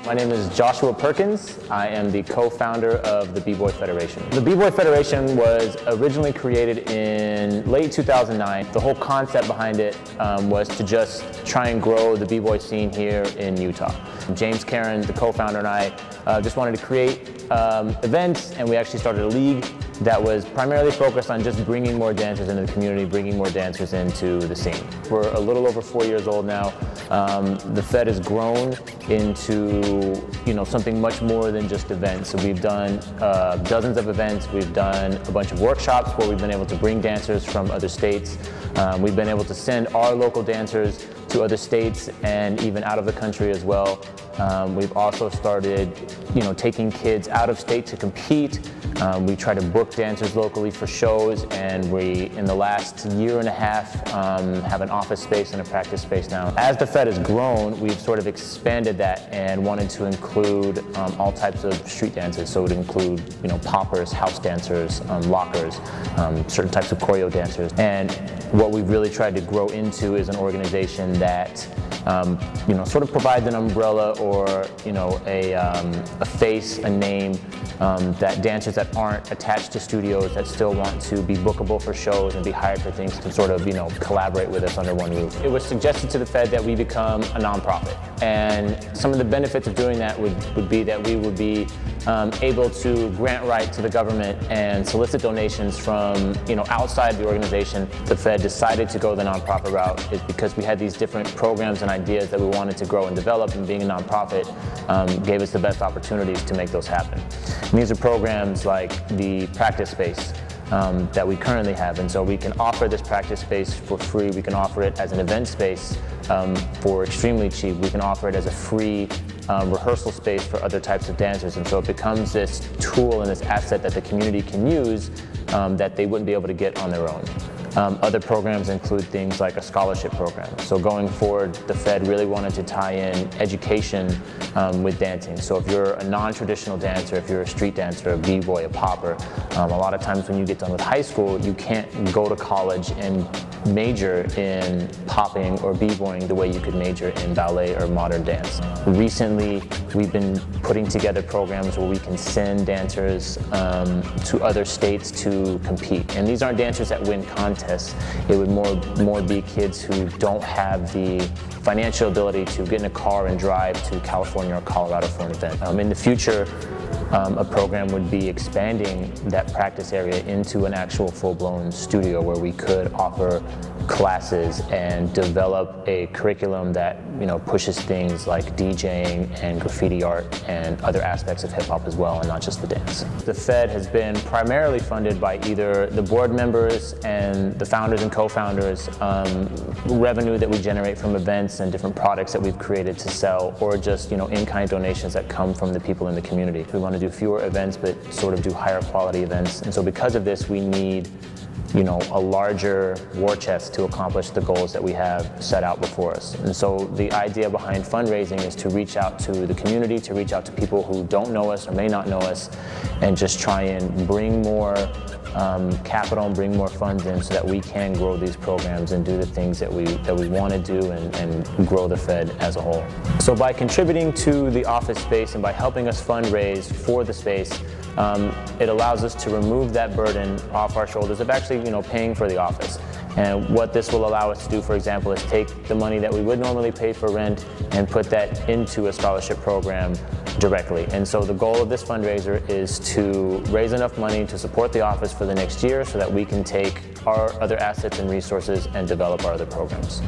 My name is Joshua Perkins. I am the co-founder of the Bboy Federation. The Bboy Federation was originally created in late 2009. The whole concept behind it was to just try and grow the b-boy scene here in Utah. James Karen, the co-founder, and I just wanted to create events, and we actually started a league that was primarily focused on just bringing more dancers into the community, bringing more dancers into the scene. We're a little over 4 years old now. The Fed has grown into something much more than just events. So we've done dozens of events. We've done a bunch of workshops where we've been able to bring dancers from other states. We've been able to send our local dancers to other states and even out of the country as well. We've also started, taking kids out of state to compete. We try to book dancers locally for shows, and we, in the last year and a half, have an office space and a practice space now. As the Fed has grown, we've sort of expanded that and wanted to include all types of street dances. So it would include, poppers, house dancers, lockers, certain types of choreo dancers. And what we've really tried to grow into is an organization that sort of provides an umbrella or a face, a name that dancers that aren't attached to studios that still want to be bookable for shows and be hired for things to sort of collaborate with us under one roof. It was suggested to the Fed that we become a nonprofit, and some of the benefits of doing that would be that we would be able to grant right to the government and solicit donations from outside the organization. The Fed decided to go the nonprofit route is because we had these different programs and ideas that we wanted to grow and develop, and being a nonprofit gave us the best opportunities to make those happen. And these are programs like the practice space that we currently have, and so we can offer this practice space for free. We can offer it as an event space for extremely cheap. We can offer it as a free rehearsal space for other types of dancers, and so it becomes this tool and this asset that the community can use that they wouldn't be able to get on their own. Other programs include things like a scholarship program. So going forward, the Fed really wanted to tie in education with dancing. So if you're a non-traditional dancer, if you're a street dancer, a b-boy, a popper, a lot of times when you get done with high school, you can't go to college and major in popping or b-boying the way you could major in ballet or modern dance. Recently, we've been putting together programs where we can send dancers to other states to compete. And these aren't dancers that win contests. It would more be kids who don't have the financial ability to get in a car and drive to California or Colorado for an event. In the future, a program would be expanding that practice area into an actual full-blown studio where we could offer classes and develop a curriculum that pushes things like DJing and graffiti art and other aspects of hip-hop as well, and not just the dance. The Fed has been primarily funded by either the board members and the founders and co-founders, revenue that we generate from events and different products that we've created to sell, or just in-kind donations that come from the people in the community. We want to do fewer events but sort of do higher quality events, and so because of this we need a larger war chest to accomplish the goals that we have set out before us. And so the idea behind fundraising is to reach out to the community, to reach out to people who don't know us or may not know us, and just try and bring more capital and bring more funds in so that we can grow these programs and do the things that we want to do and grow the Fed as a whole. So by contributing to the office space and by helping us fundraise for the space, it allows us to remove that burden off our shoulders of actually paying for the office. And what this will allow us to do, for example, is take the money that we would normally pay for rent and put that into a scholarship program directly. And so the goal of this fundraiser is to raise enough money to support the office for the next year so that we can take our other assets and resources and develop our other programs.